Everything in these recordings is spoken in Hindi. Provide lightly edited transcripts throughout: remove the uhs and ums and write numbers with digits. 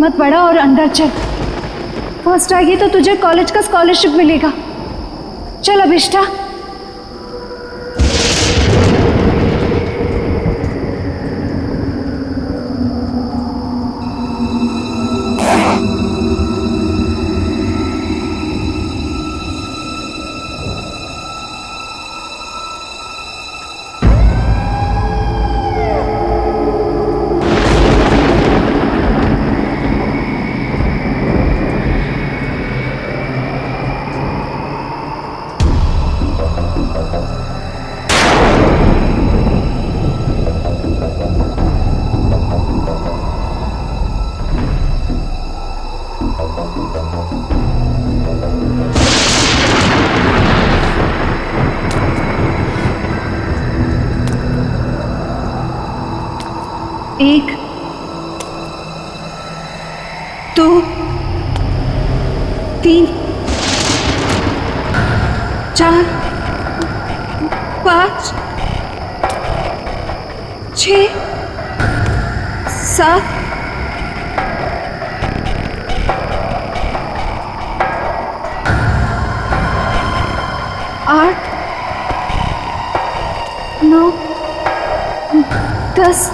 मत बढ़ा और अंदर चल। फर्स्ट आएगी तो तुझे कॉलेज का स्कॉलरशिप मिलेगा। चल अभिष्ठा। एक, दो, तीन, चार, पाँच, 6, 7, 8, 9, 10,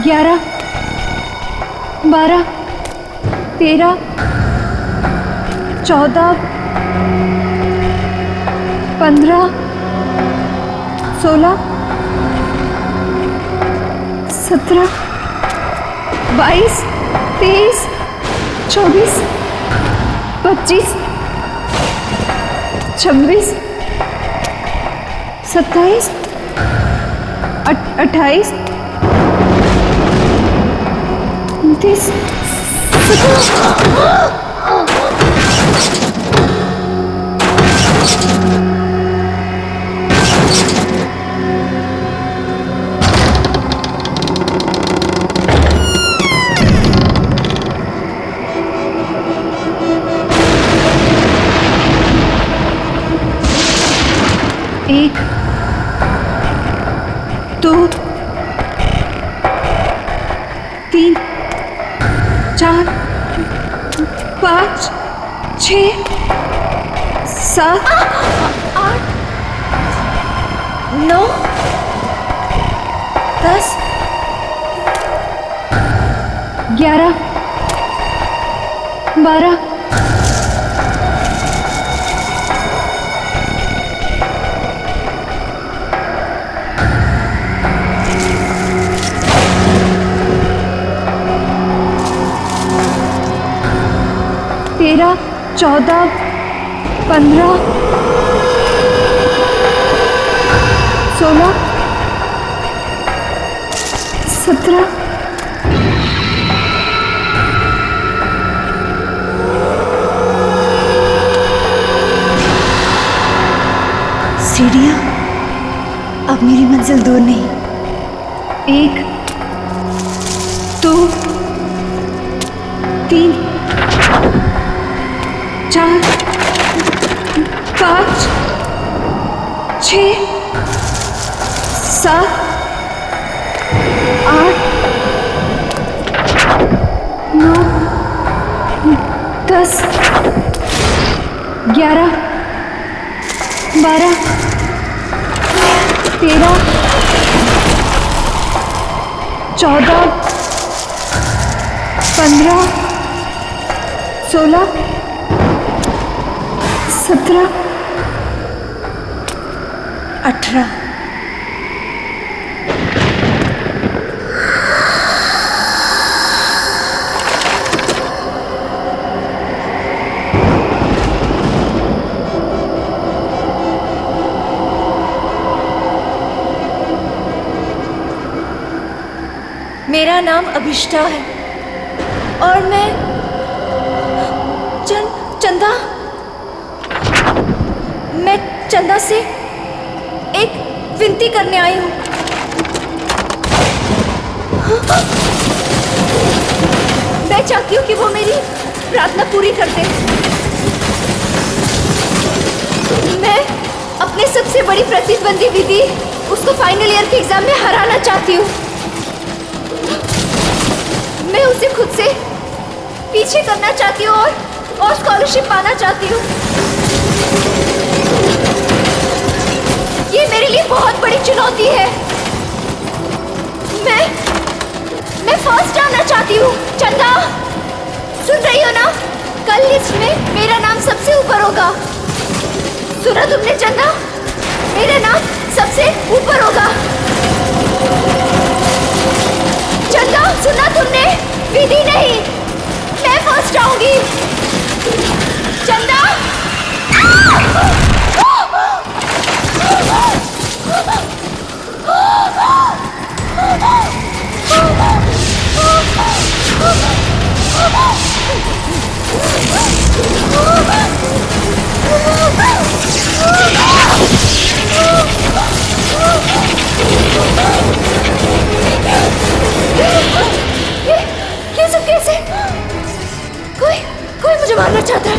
11, 12, 13, 14, 15, 16, 17, 22, 23, 24, 25, 26, 27, 28, 29, 1, 2, 3, 4, 5, 6, 7, 8, 9, 10, 11, 12, 13, 14, 15, 16, 17, सीढ़ियाँ, अब मेरी मंजिल दूर नहीं। 1, 2, 3, 4, 5, 6, 7, 8, 9, 10, 11, 12, 13, 14, 15, 16, 17, 18। मेरा नाम अभिष्ठा है और मैं चंदा मैं चंदा से एक विनती करने आई हूँ। मैं चाहती हूँ कि वो मेरी प्रार्थना पूरी कर दे। मैं अपने सबसे बड़ी प्रतिद्वंदी दीदी उसको फाइनल ईयर के एग्जाम में हराना चाहती हूँ। मैं उसे अच्छे करना चाहती हूँ और स्कॉलरशिप पाना चाहती हूँ। ये मेरे लिए बहुत बड़ी चुनौती है। मैं फर्स्ट आना चाहती हूँ। चंदा, सुन रही हो ना? कल लिस्ट में मेरा नाम सबसे ऊपर होगा। सुना तुमने चंदा? मेरा नाम सबसे ऊपर होगा। चंदा, सुना तुमने? विधि नहीं, मैं फर्स्ट आऊंगी। चंदा, ये सब कैसे? कोई मुझे मारना चाहता है।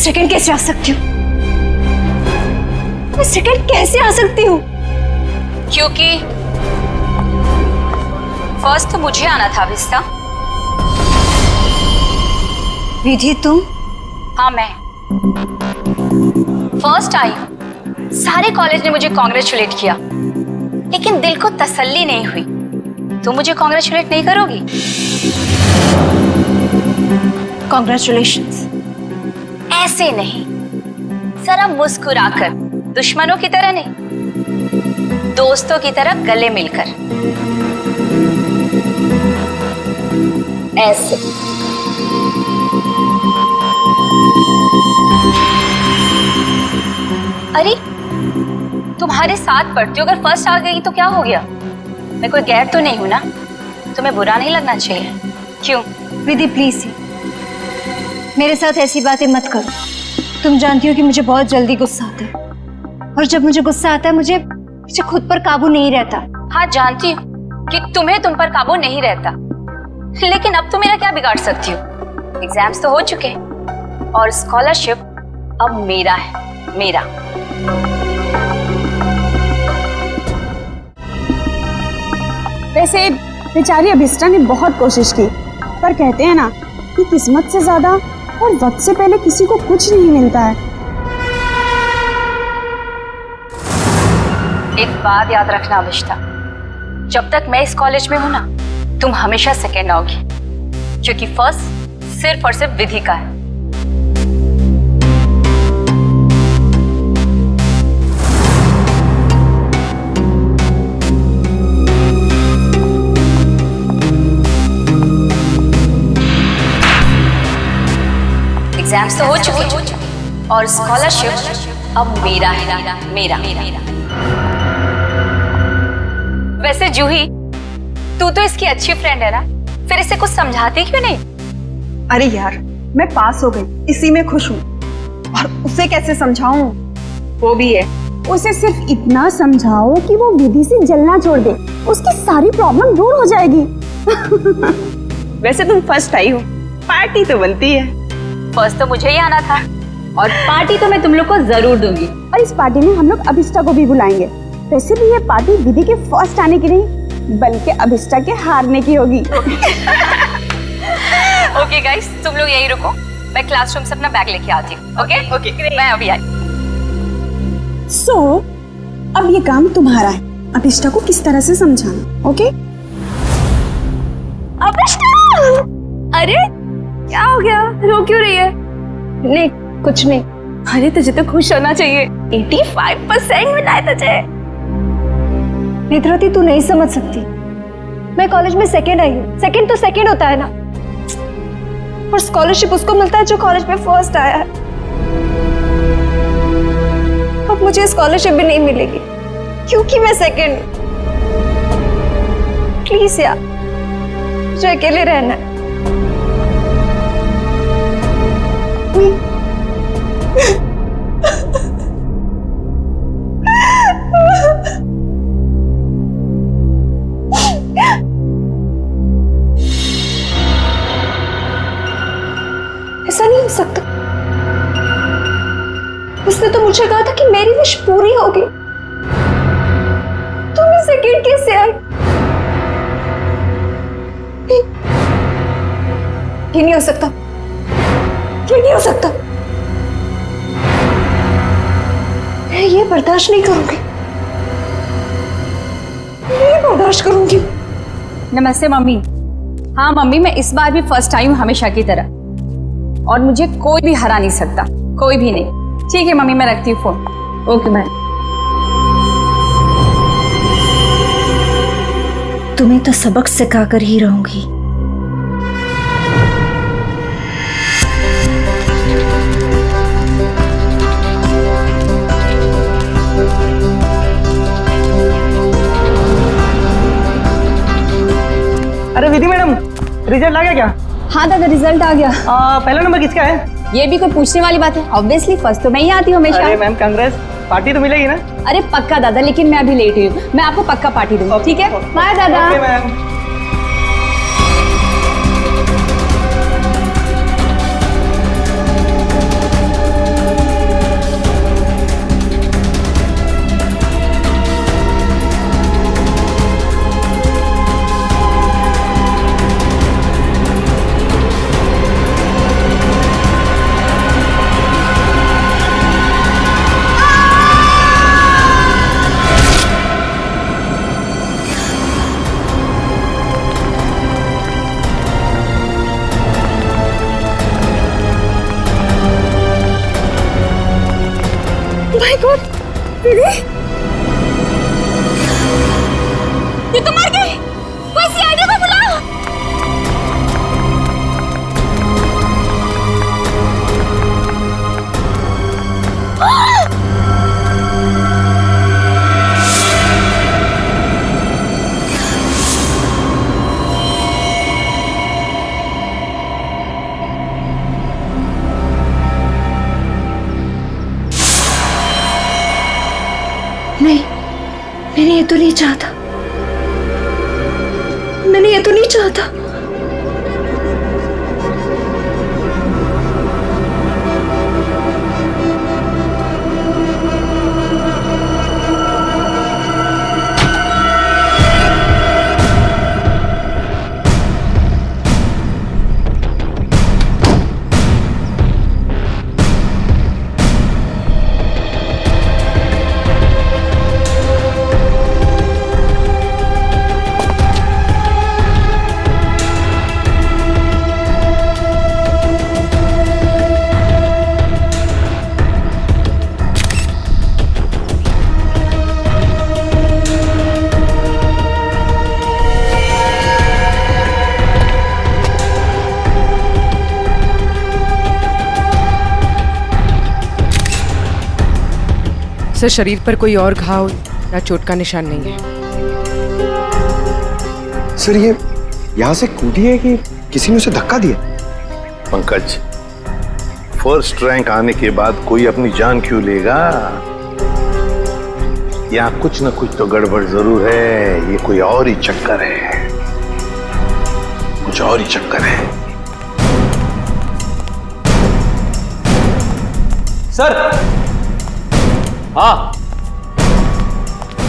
सेकंड कैसे आ सकती हूँ? मैं सेकंड कैसे आ सकती हूँ? क्योंकि फर्स्ट तो मुझे आना था विस्ता। विधि तुम? हाँ, मैं फर्स्ट आई हूँ। सारे कॉलेज ने मुझे कॉन्ग्रेचुलेट किया, लेकिन दिल को तसल्ली नहीं हुई। तुम मुझे कॉन्ग्रेचुलेट नहीं करोगी? कॉन्ग्रेचुलेशंस। ऐसे नहीं, जरा मुस्कुराकर, दुश्मनों की तरह नहीं, दोस्तों की तरह गले मिलकर। ऐसे। अरे तुम्हारे साथ पढ़ती हूँ, अगर फर्स्ट आ गई तो क्या हो गया? मैं कोई गैर तो नहीं हूं ना, तुम्हें बुरा नहीं लगना चाहिए। क्यों? विधि प्लीज मेरे साथ ऐसी बातें मत करो। तुम जानती हो कि मुझे बहुत जल्दी गुस्सा आता है, और जब मुझे गुस्सा आता है मुझे खुद पर काबू नहीं रहता। हाँ जानती हूँ कि तुम्हें तुम पर काबू नहीं रहता, लेकिन अब तुम मेरा क्या बिगाड़ सकती हो? एग्जाम्स तो हो चुके हैं और स्कॉलरशिप अब मेरा है, मेरा। वैसे बेचारी अभिष्टा ने बहुत कोशिश की, पर कहते हैं ना कि किस्मत से ज्यादा और वक्त से पहले किसी को कुछ नहीं मिलता है। एक बात याद रखना अभिष्टा, जब तक मैं इस कॉलेज में हूं ना, तुम हमेशा सेकेंड आओगी, क्योंकि फर्स्ट सिर्फ और सिर्फ विधि का है। एग्जाम्स तो हो चुके और स्कॉलरशिप अब मेरा है, मेरा। वैसे जूही, तू तो इसकी अच्छी फ्रेंड है ना, फिर इसे कुछ समझाती क्यों नहीं? अरे यार, मैं पास हो गई, इसी में खुश हूँ, और उसे कैसे समझाऊं? वो भी है, उसे सिर्फ इतना समझाओ कि वो विधि से जलना छोड़ दे, उसकी सारी प्रॉब्लम दूर हो जाएगी। वैसे तुम फर्स्ट आई हो, पार्टी तो बनती है। फर्स्ट तो मुझे ही आना था, और पार्टी तो मैं तुम लोग को जरूर दूंगी। और इस पार्टी में हम लोग अभिष्टा को भी बुलाएंगे। वैसे भी ये पार्टी विधि के फर्स्ट आने की नहीं, बल्कि अभिष्टा के हारने की होगी। ओके गाइस, तुम लोग यहीं रुको, मैं क्लासरूम से अपना बैग लेके आती हूँ। ओके, मैं अभी आई। सो अब ये काम तुम्हारा है, अभिष्टा को किस तरह से समझाना। ओके? अभिष्टा! अरे क्या हो गया, रो क्यों रही है? नहीं कुछ नहीं। अरे तुझे तो खुश होना चाहिए, 85% मिला है तुझे। नेत्रवती, तू नहीं समझ सकती, मैं कॉलेज में सेकंड आई हूँ। सेकंड तो सेकंड होता है ना, और स्कॉलरशिप उसको मिलता है जो कॉलेज में फर्स्ट आया है। अब मुझे स्कॉलरशिप भी नहीं मिलेगी क्योंकि मैं सेकंड हूँ। प्लीज यार, मुझे अकेले रहना है। ऐसा नहीं हो सकता। उसने तो मुझे कहा था कि मेरी विश पूरी होगी। तुम इस सेकंड कैसे आई? ये नहीं हो सकता, ये नहीं हो सकता। मैं ये बर्दाश्त नहीं करूंगी, नहीं बर्दाश्त करूंगी। नमस्ते मम्मी। हाँ मम्मी, मैं इस बार भी फर्स्ट आई हूँ हमेशा की तरह, और मुझे कोई भी हरा नहीं सकता, कोई भी नहीं। ठीक है मम्मी, मैं रखती हूँ फोन। Okay bye. तुम्हें तो सबक सिखाकर ही रहूंगी। अरे विधि मैडम, रिजल्ट आ गया क्या? हाँ दादा, रिजल्ट आ गया। पहला नंबर किसका है? ये भी कोई पूछने वाली बात है? ऑब्वियसली फर्स्ट तो मैं ही आती हूँ हमेशा। अरे मैम कांग्रेस, पार्टी तो मिलेगी ना? अरे पक्का दादा, लेकिन मैं अभी लेट हुई हूँ, मैं आपको पक्का पार्टी दूंगी। ठीक है, बाय दादा। Okay ma'am. माय गॉड, विधि, ये तो मर गई। कोई सीआईडी को बुलाओ। चाहता, मैंने ये तो नहीं चाहता। सर, शरीर पर कोई और घाव या चोट का निशान नहीं है। सर, ये यहाँ से कूदी है कि किसी ने उसे धक्का दिया? पंकज, फर्स्ट रैंक आने के बाद कोई अपनी जान क्यों लेगा? यहाँ कुछ न कुछ तो गड़बड़ जरूर है। ये कोई और ही चक्कर है, कुछ और ही चक्कर है। सर, हाँ,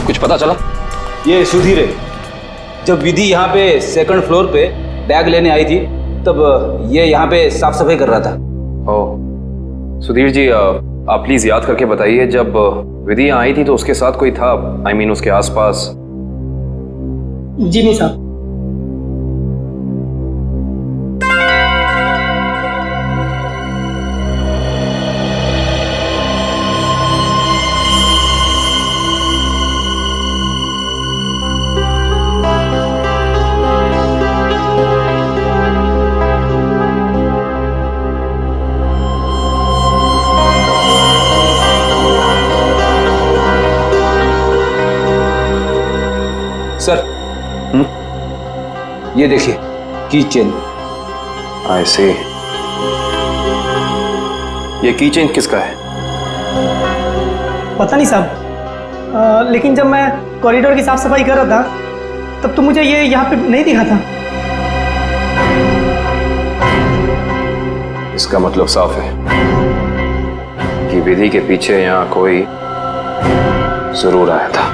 कुछ पता चला? ये सुधीर है। जब विधि यहाँ पे सेकंड फ्लोर पे बैग लेने आई थी तब ये यहाँ पे साफ सफाई कर रहा था। ओह, सुधीर जी, आप प्लीज याद करके बताइए, जब विधि यहाँ आई थी तो उसके साथ कोई था? I mean, उसके आसपास? जी नहीं साहब। सर, ये देखिए, की चेन। I see। ये की चेन किसका है? पता नहीं साहब, लेकिन जब मैं कॉरिडोर की साफ सफाई कर रहा था तब तो मुझे ये यहाँ पे नहीं दिखा था। इसका मतलब साफ है कि विधि के पीछे यहाँ कोई जरूर आया था।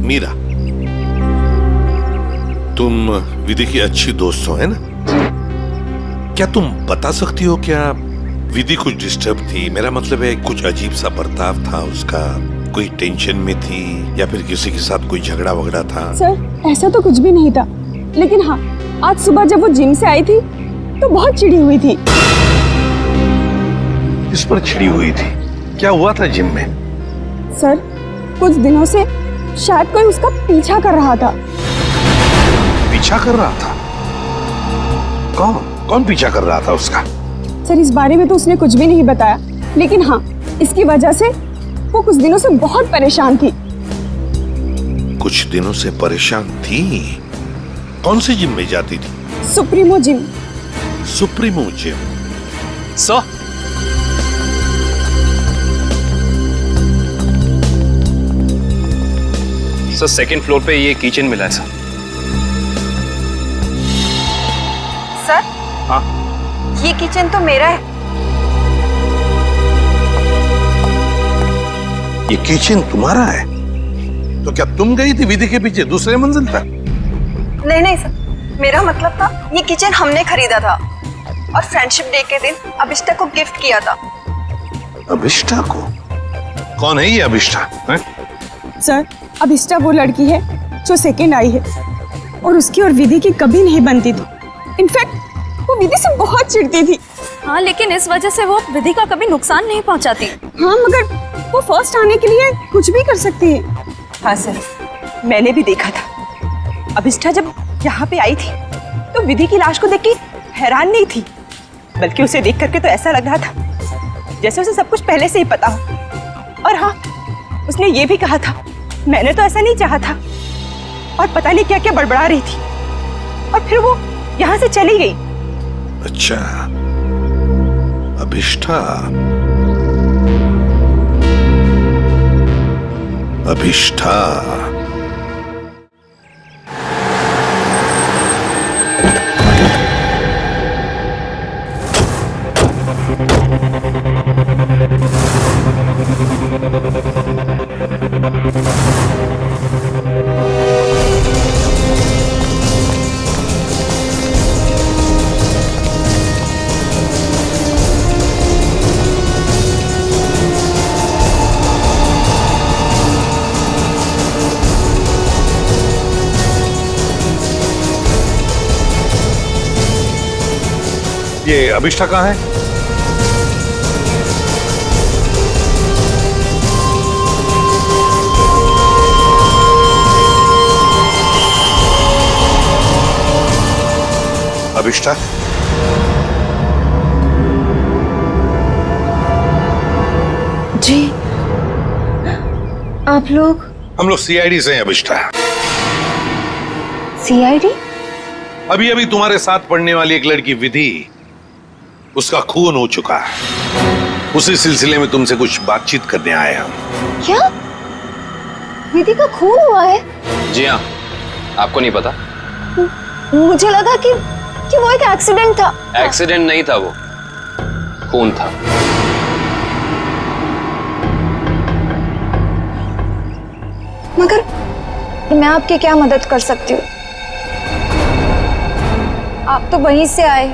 मीरा, तुम विधि की अच्छी दोस्त हो, है ना? क्या तुम बता सकती हो क्या विधि कुछ डिस्टर्ब थी? मेरा मतलब है, कुछ अजीब सा बर्ताव था उसका, कोई टेंशन में थी या फिर किसी के साथ कोई झगड़ा वगड़ा था? सर, ऐसा तो कुछ भी नहीं था, लेकिन हाँ, आज सुबह जब वो जिम से आई थी तो बहुत चिढ़ी हुई थी। इस पर चिढ़ी हुई थी? क्या हुआ था जिम में? सर, कुछ दिनों से शायद कोई उसका पीछा कर रहा था। पीछा कर रहा था? कौन कौन पीछा कर रहा था उसका? सर, इस बारे में तो उसने कुछ भी नहीं बताया, लेकिन हाँ, इसकी वजह से वो कुछ दिनों से बहुत परेशान थी। कुछ दिनों से परेशान थी? कौन सी जिम में जाती थी? Supremo gym. Supremo gym? Sir, second floor पे ये किचन मिला है सर। सर, हाँ, ये किचन तो मेरा है। ये किचन तुम्हारा है? तो क्या तुम गई थी विधि के पीछे दूसरे मंजिल पर? नहीं सर, मेरा मतलब था ये किचन हमने खरीदा था और फ्रेंडशिप डे के दिन अभिष्टा को गिफ्ट किया था। अभिष्टा को? कौन है ये अभिष्टा? सर, अभिष्टा वो लड़की है जो सेकंड आई है और उसकी और विधि की कभी नहीं बनती थी। इनफैक्ट वो विधि से बहुत चिढ़ती थी। हाँ, लेकिन इस वजह से वो विधि का कभी नुकसान नहीं पहुंचाती। हाँ, मगर वो फर्स्ट आने के लिए कुछ भी कर सकती है। हाँ सर, मैंने भी देखा था। अभिष्टा जब यहाँ पे आई थी तो विधि की लाश को देख के हैरान नहीं थी, बल्कि उसे देख करके तो ऐसा लग रहा था जैसे उसे सब कुछ पहले से ही पता हो। और हाँ, उसने ये भी कहा था, मैंने तो ऐसा नहीं चाहा था, और पता नहीं क्या क्या बड़बड़ा रही थी। और फिर वो यहाँ से चली गई। अच्छा, अभिष्ठा। अभिष्ठा ये अभिष्ठा कहाँ है? अभिष्ठा, जी आप लोग? हम लोग सीआईडी से हैं अभिष्ठा। सीआईडी? अभी अभी तुम्हारे साथ पढ़ने वाली एक लड़की विधि, उसका खून हो चुका है। उसी सिलसिले में तुमसे कुछ बातचीत करने आए हम। क्या विधि का खून हुआ है? जी हाँ, आपको नहीं पता? मुझे लगा कि वो एक एक्सीडेंट था। एक्सीडेंट नहीं था, वो खून था। मगर मैं आपकी क्या मदद कर सकती हूँ? आप तो वहीं से आए,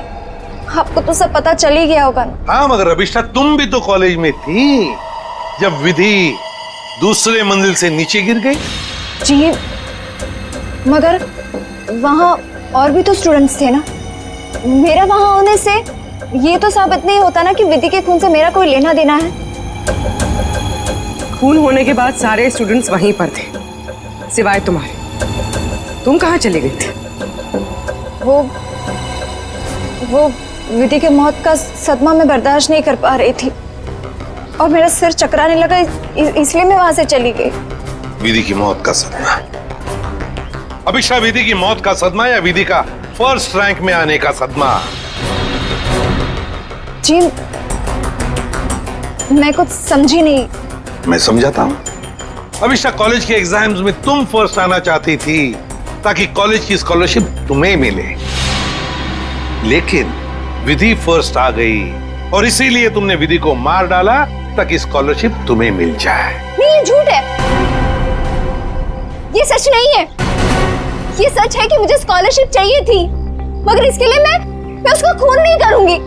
आपको तो सब पता चल ही गया होगा ना। हाँ, मगर अभिष्ठा तुम भी तो कॉलेज में थी जब विधि दूसरे मंजिल से नीचे गिर गई। जी, मगर वहाँ और भी तो स्टूडेंट्स थे ना। मेरा वहाँ होने से ये तो साबित नहीं होता ना कि विधि के खून से मेरा कोई लेना देना है। खून होने के बाद सारे स्टूडेंट्स वहीं पर थे, सिवाय तुम्हारे। तुम कहाँ चले गए थे? वो विधि के मौत का सदमा मैं बर्दाश्त नहीं कर पा रही थी और मेरा सिर चकराने लगा, इसलिए मैं वहां से चली गई। विधि की मौत का सदमा? अभिष्ठा, विधि की मौत का सदमा या विधि का फर्स्ट रैंक में आने का सदमा? जी, मैं कुछ समझी नहीं। मैं समझाता हूँ। अभिष्ठा, कॉलेज के एग्जाम्स में तुम फर्स्ट आना चाहती थी ताकि कॉलेज की स्कॉलरशिप तुम्हें मिले, लेकिन विधि फर्स्ट आ गई और इसीलिए तुमने विधि को मार डाला ताकि स्कॉलरशिप तुम्हें मिल जाए। नहीं, ये झूठ है, ये सच नहीं है। ये सच है कि मुझे स्कॉलरशिप चाहिए थी, मगर इसके लिए मैं उसका खून नहीं करूंगी।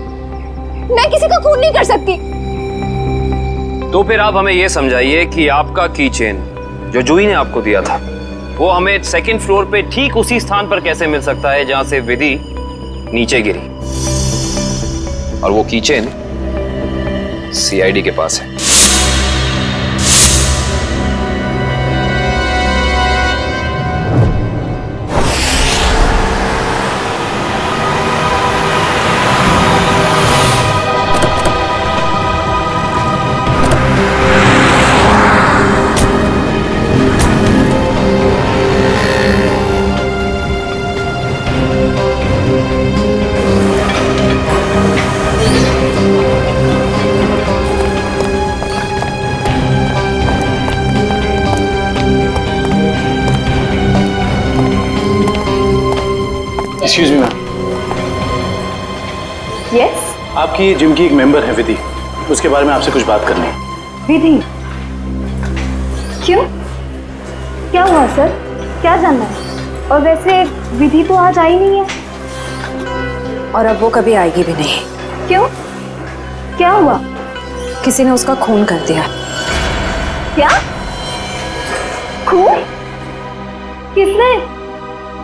मैं किसी का खून नहीं कर सकती। तो फिर आप हमें यह समझाइए कि आपका की चेन जो जूही ने आपको दिया था, वो हमें सेकंड फ्लोर पे ठीक उसी स्थान पर कैसे मिल सकता है जहां से विधि नीचे गिरी? और वो कीचेन सीआईडी के पास है। Excuse me ma'am. यस, आपकी जिम की एक मेंबर है विधि, उसके बारे में आपसे कुछ बात करनी है। विधि? क्यों, क्या हुआ सर? क्या जानना है? और वैसे विधि तो आज आई नहीं है। और अब वो कभी आएगी भी नहीं। क्यों, क्या हुआ? किसी ने उसका खून कर दिया। क्या? खून? किसने?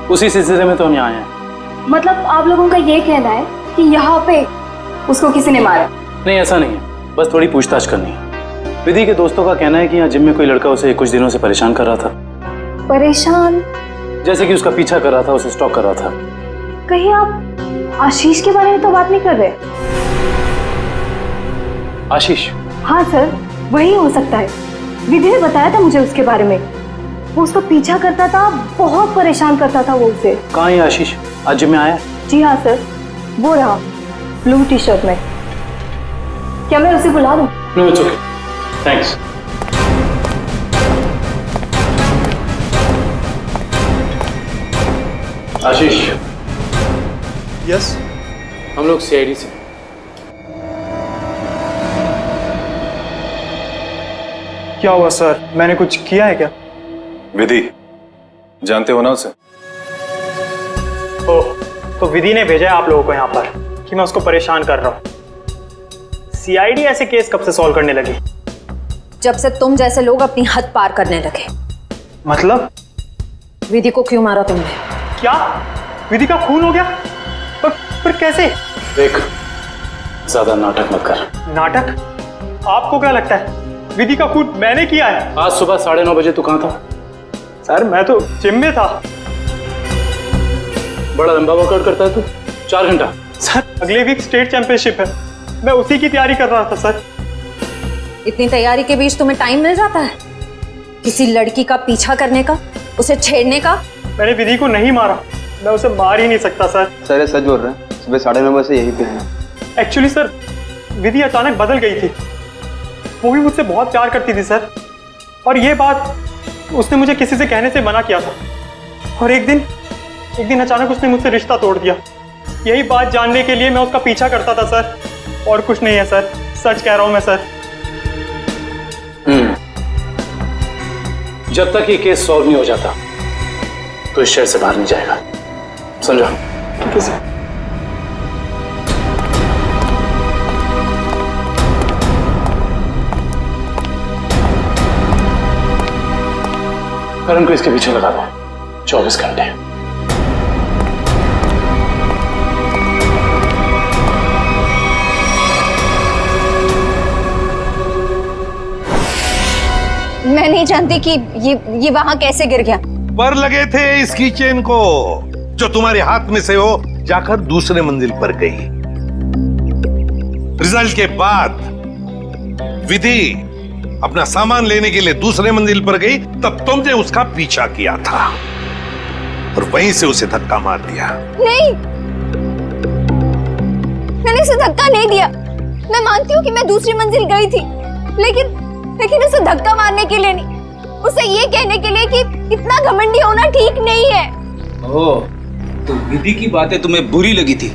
उसी सिलसिले में तो हम यहाँ आए हैं। मतलब आप लोगों का ये कहना है कि यहाँ पे उसको किसी ने मारा? नहीं, ऐसा नहीं है, बस थोड़ी पूछताछ करनी है। विधि के दोस्तों का कहना है कि यहाँ जिम में कोई लड़का उसे कुछ दिनों से परेशान कर रहा था। परेशान? जैसे कि उसका पीछा कर रहा था, उसे स्टॉक कर रहा था। कहीं आप आशीष के बारे में तो बात नहीं कर रहे? आशीष? हाँ सर, वही हो सकता है। विधि ने बताया था मुझे उसके बारे में। वो उसका पीछा करता था, बहुत परेशान करता था वो उसे। कहाँ है आशीष? आज जिम में आया? जी हाँ सर, वो रहा ब्लू टी शर्ट में। क्या मैं उसे बुला दूं? No it's okay, thanks. Ashish. Yes. हम लोग सीआईडी से। क्या हुआ सर, मैंने कुछ किया है क्या? विधि, जानते हो ना उसे? ओह, तो विधि ने भेजा है आप लोगों को यहाँ पर कि मैं उसको परेशान कर रहा हूँ। सीआईडी ऐसे केस कब से सॉल्व करने लगी? जब से तुम जैसे लोग अपनी हद पार करने लगे। मतलब? विधि को क्यों मारा तुमने? क्या विधि का खून हो गया? पर कैसे? देख, ज्यादा नाटक मत कर। नाटक? आपको क्या लगता है विधि का खून मैंने किया है? आज सुबह 9:30 बजे तू कहाँ था? सर मैं तो जिम में था। बड़ा लंबा वर्कआउट करता है तू, 4 घंटा। सर अगले वीक स्टेट चैंपियनशिप है, मैं उसी की तैयारी कर रहा था सर। इतनी तैयारी के बीच तुम्हें टाइम मिल जाता है किसी लड़की का पीछा करने का, उसे छेड़ने का? मैंने विधि को नहीं मारा, मैं उसे मार ही नहीं सकता सर। सर ये सच बोल रहे हैं, सुबह 9:30 बजे यहीं पे हैं। एक्चुअली सर विधि अचानक बदल गई थी, वो भी मुझसे बहुत प्यार करती थी सर, और ये बात उसने मुझे किसी से कहने से मना किया था, और एक दिन अचानक उसने मुझसे रिश्ता तोड़ दिया। यही बात जानने के लिए मैं उसका पीछा करता था सर, और कुछ नहीं है सर, सच कह रहा हूं मैं सर। जब तक ये केस सॉल्व नहीं हो जाता तो इस शहर से बाहर नहीं जाएगा, समझा? ठीक है सर। करण को इसके पीछे लगा दो 24 घंटे। मैं नहीं जानती कि ये वहां कैसे गिर गया। पर लगे थे इसकी चेन को, जो तुम्हारे हाथ में से हो जाकर दूसरे मंजिल पर गई। रिजल्ट के बाद विधि अपना सामान लेने के लिए दूसरे मंजिल पर गई, तब तुमने उसका पीछा किया था और वहीं से उसे धक्का मार दिया। नहीं, मैंने उसे धक्का नहीं दिया। मैं मानती हूँ कि मैं दूसरी मंजिल गई थी, लेकिन उसे धक्का मारने के लिए नहीं, उसे ये कहने के लिए कि इतना घमंडी होना ठीक नहीं है। ओह, तो विधि की बातें तुम्हें बुरी लगी थी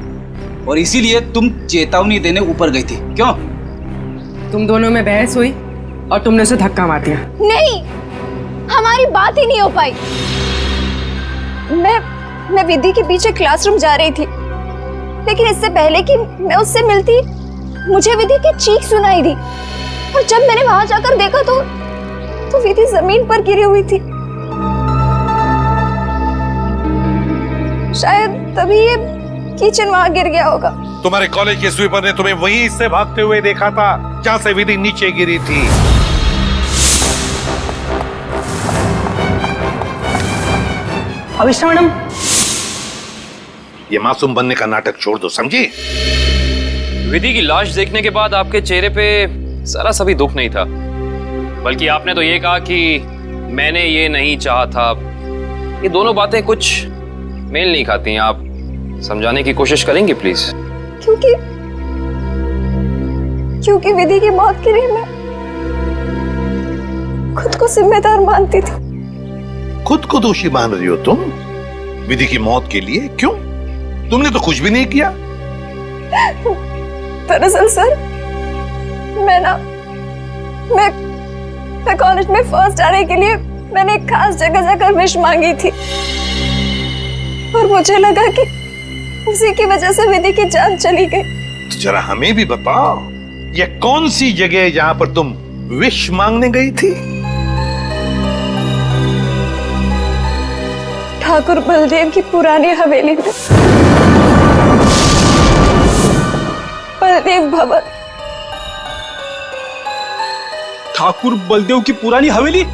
और इसीलिए तुम चेतावनी देने ऊपर गई थी, क्यों? तुम दोनों में बहस हुई और तुमने उसे धक्का मार दिया। नहीं, हमारी बात ही नहीं हो पाई। मैं विधि के पीछे क्लासरूम जा रही थी, लेकिन इससे पहले कि मैं उससे मिलती मुझे विधि की चीख सुनाई दी, और जब मैंने वहां जाकर देखा तो विधि जमीन पर गिरी हुई थी। शायद तभी ये किचन वहां गिर गया होगा। तुम्हारे कॉलेज के स्वीपर ने तुम्हें वहीं से भागते हुए देखा था जहां से विधि नीचे गिरी थी। अविष्टा मैडम, ये मासूम बनने का नाटक छोड़ दो, समझी? विधि की लाश देखने के बाद आपके चेहरे पे जरा सा भी दुख नहीं था, बल्कि आपने तो ये कहा कि मैंने ये नहीं चाहा था। ये दोनों बातें कुछ मेल नहीं खाती। आप समझाने की कोशिश करेंगी प्लीज? क्योंकि विधि की मौत के लिए मैं खुद को जिम्मेदार मानती थी। खुद को दोषी मान रही हो तुम विधि की मौत के लिए? क्यों? तुमने तो कुछ भी नहीं किया। दरअसल सर, मैं कॉलेज में फर्स्ट आने के लिए मैंने एक खास जगह जाकर विश मांगी थी, और मुझे लगा कि उसी की वजह से विधि की जान चली गई। तो जरा हमें भी बताओ, ये कौन सी जगह है जहां पर तुम विश मांगने गई थी? ठाकुर बलदेव की पुरानी हवेली में, बलदेव भवन। ठाकुर बलदेव की पुरानी हवेली,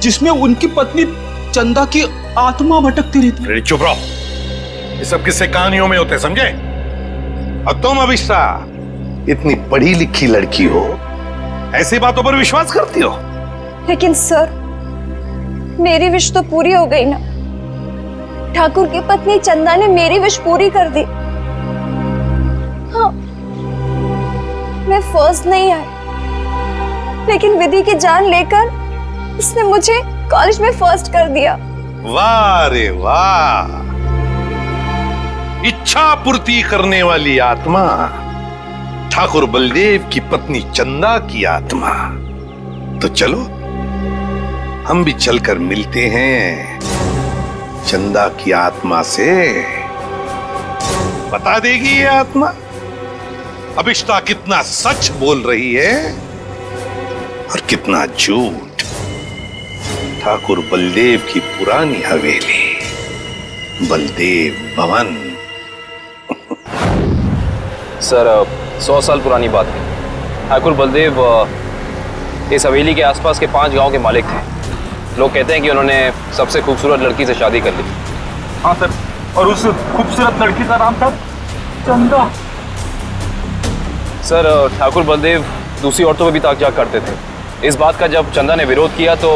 जिसमें उनकी पत्नी चंदा की आत्मा भटकती रहती। अरे चुप रहो, ये सब किस्से कहानियों में होते, समझे? और तुम अविष्टा इतनी पढ़ी लिखी लड़की हो, ऐसी बातों पर विश्वास करती हो? लेकिन सर, मेरी विश तो पूरी हो गई ना। ठाकुर की पत्नी चंदा ने मेरी विश पूरी कर दी। हाँ, मैं फर्स्ट नहीं आई, लेकिन विधि की जान लेकर उसने मुझे कॉलेज में फर्स्ट कर दिया। वाह रे वाह, इच्छा पूर्ति करने वाली आत्मा, ठाकुर बलदेव की पत्नी चंदा की आत्मा। तो चलो हम भी चलकर मिलते हैं चंदा की आत्मा से। बता देगी ये आत्मा अभिष्टा कितना सच बोल रही है और कितना झूठ। ठाकुर बलदेव की पुरानी हवेली, बलदेव भवन। सर 100 साल पुरानी बात है। ठाकुर बलदेव इस हवेली के आसपास के 5 गांव के मालिक थे। लोग कहते हैं कि उन्होंने सबसे खूबसूरत लड़की से शादी कर ली। हाँ सर, और उस खूबसूरत लड़की का नाम था चंदा। सर ठाकुर बलदेव दूसरी औरतों पे भी ताक झाक करते थे। इस बात का जब चंदा ने विरोध किया तो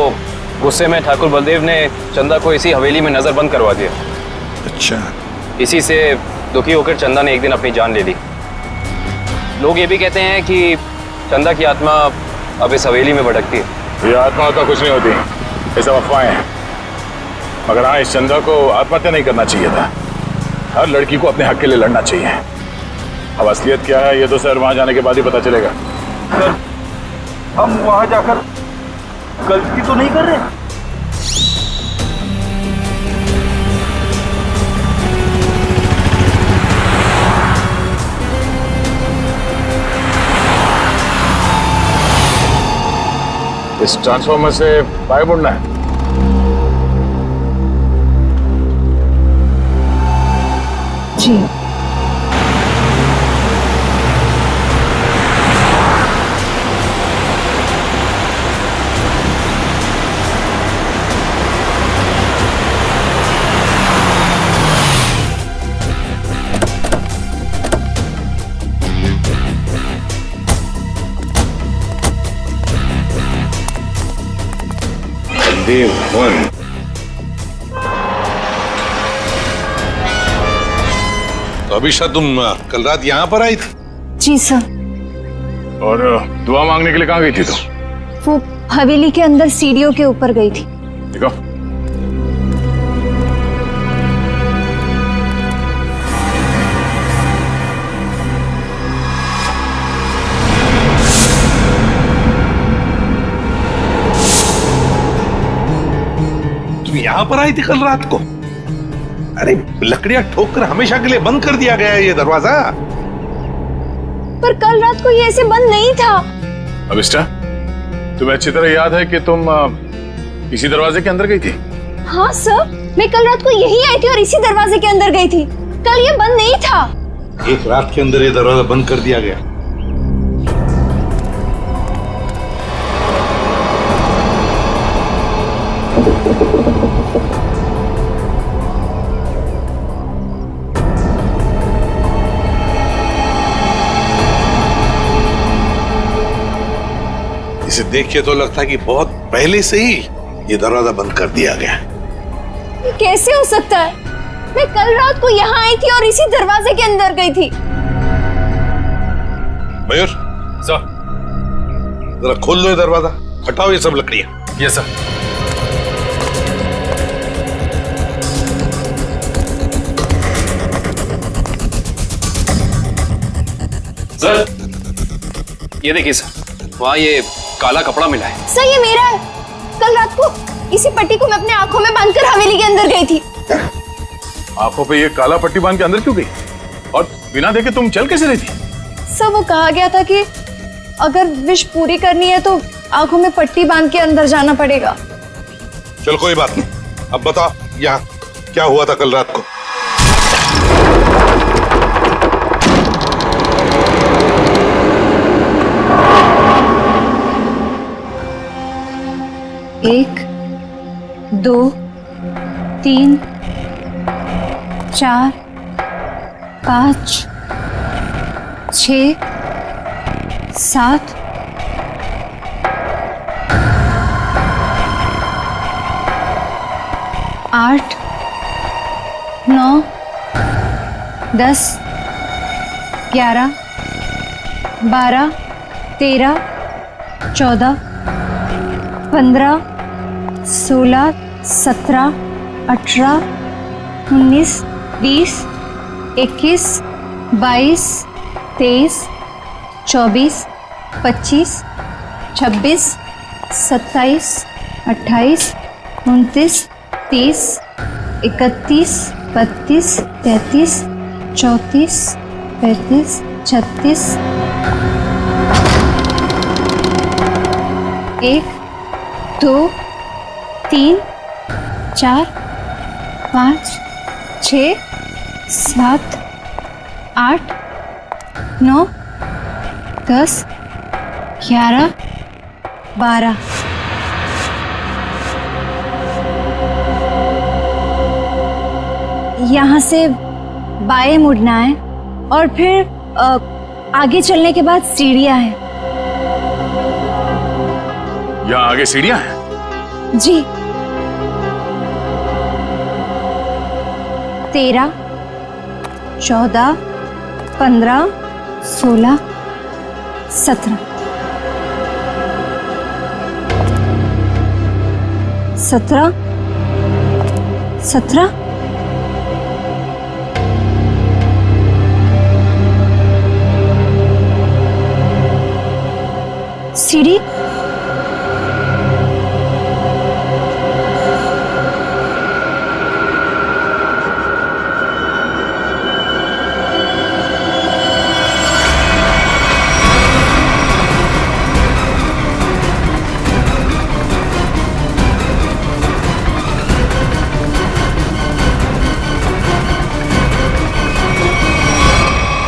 गुस्से में ठाकुर बलदेव ने चंदा को इसी हवेली में नजरबंद करवा दिया। अच्छा। इसी से दुखी होकर चंदा ने एक दिन अपनी जान ले ली। लोग ये भी कहते हैं कि चंदा की आत्मा अब इस हवेली में भटकती है। ये आत्मा तो कुछ नहीं होती, ये सब अफवाहें हैं। मगर हाँ, इस चंदा को आत्महत्या नहीं करना चाहिए था। हर लड़की को अपने हक के लिए लड़ना चाहिए। अब असलियत क्या है ये तो सर वहां जाने के बाद ही पता चलेगा। सर, हम वहां जाकर गलती तो नहीं कर रहे? इस ट्रांसफॉर्मर से बाहर मुड़ना है। जी। बलदेव भवन। तो अभिषा तुम कल रात यहाँ पर आई थी? जी सर। और दुआ मांगने के लिए कहाँ गई थी तुम? वो हवेली के अंदर सीढ़ियों के ऊपर गई थी। देखो, तुम यहाँ पर आई थी कल रात को? अरे लकड़ियां ठोक कर हमेशा के लिए बंद कर दिया गया है ये दरवाजा। पर कल रात को ये ऐसे बंद नहीं था। अभिष्टा, तुम्हें अच्छी तरह याद है कि तुम इसी दरवाजे के अंदर गई थी? हाँ सर, मैं कल रात को यही आई थी और इसी दरवाजे के अंदर गई थी। कल ये बंद नहीं था। एक रात के अंदर ये दरवाजा बंद कर दिया गया। इसे देख के तो लगता है कि बहुत पहले से ही ये दरवाजा बंद कर दिया गया। ये कैसे हो सकता है? मैं कल रात को यहाँ आई थी और इसी दरवाजे के अंदर गई थी। मयूर सर, जरा खोल लो ये दरवाजा, हटाओ ये सब लकड़ियां। Yes sir. सर ये देखिए सर, वहाँ ये काला कपड़ा मिला है। सर ये मेरा है। कल रात को इसी पट्टी को मैं अपने आंखों में बांधकर हवेली के अंदर गई थी। आंखों पे ये काला पट्टी बांध के अंदर क्यों गई? और बिना देखे तुम चल कैसे रही थी? सर वो कहा गया था कि अगर विश पूरी करनी है तो आंखों में पट्टी बांध के अंदर जाना पड़ेगा। चल कोई बात नहीं, अब बता यहाँ क्या हुआ था कल रात को? एक, 2, 3, 4, 5, 6, 7, 8, 9, 10, 11, 12, 13, 14, 15, 16, 17, 18, 19, 20, 21, 22, 23, 24, 25, 26, 27, 28, 29, 30, 31, 32, 33, 34, 35, 36, 1, 2, 3, 4, 5, 6, 7, 8, 9, 10, 11, 12। यहाँ से बाएं मुड़ना है और फिर आगे चलने के बाद सीढ़ियाँ हैं। यहाँ आगे सीढ़ियाँ हैं? जी। 13, 14, 15, 16, 17, 17, 17, सीढ़ी।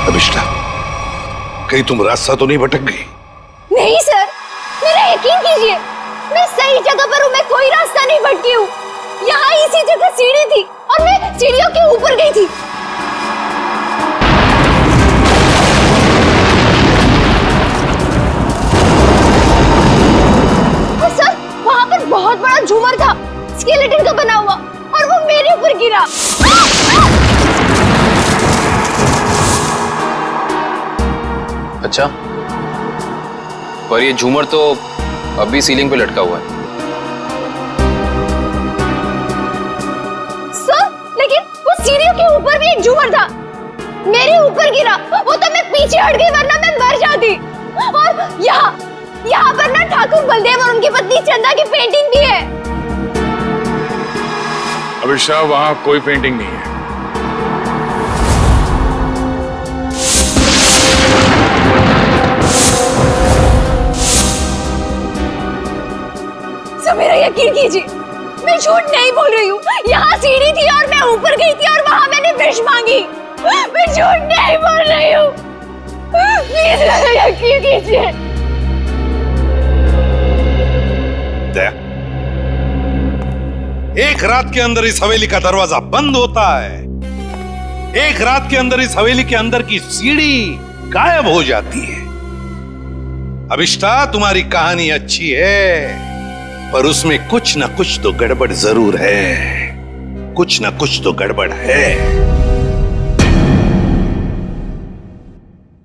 अभिष्टा, कहीं तुम रास्ता तो नहीं भटक गई? नहीं सर, मेरा यकीन कीजिए, मैं सही जगह पर हूँ। मैं कोई रास्ता नहीं भटकी हूँ। यहाँ इसी जगह सीढ़ी थी और मैं सीढ़ियों के ऊपर गई थी। और सर, वहाँ पर बहुत बड़ा झूमर था, स्केलेटन का बना हुआ, और वो मेरे ऊपर गिरा। अच्छा, पर ये झूमर तो अभी सीलिंग पे लटका हुआ है। सर, लेकिन वो सीढ़ियों के ऊपर भी एक झूमर था, मेरे ऊपर गिरा। वो तो मैं पीछे हट गई, वरना मैं मर जाती। और यहाँ पर ना ठाकुर बलदेव और उनकी पत्नी चंदा की पेंटिंग भी है। अभिषा, वहाँ कोई पेंटिंग नहीं है। मेरा यकीन कीजिए, मैं झूठ नहीं बोल रही हूँ। यहाँ सीढ़ी थी और मैं ऊपर गई थी और वहाँ मैंने विश मांगी। मैं झूठ नहीं बोल रही हूँ। प्लीज मेरा यकीन कीजिए। एक रात के अंदर इस हवेली का दरवाजा बंद होता है, एक रात के अंदर इस हवेली के अंदर की सीढ़ी गायब हो जाती है। अभिष्टा, तुम्हारी कहानी अच्छी है, पर उसमें कुछ ना कुछ तो गड़बड़ जरूर है। कुछ ना कुछ तो गड़बड़ है।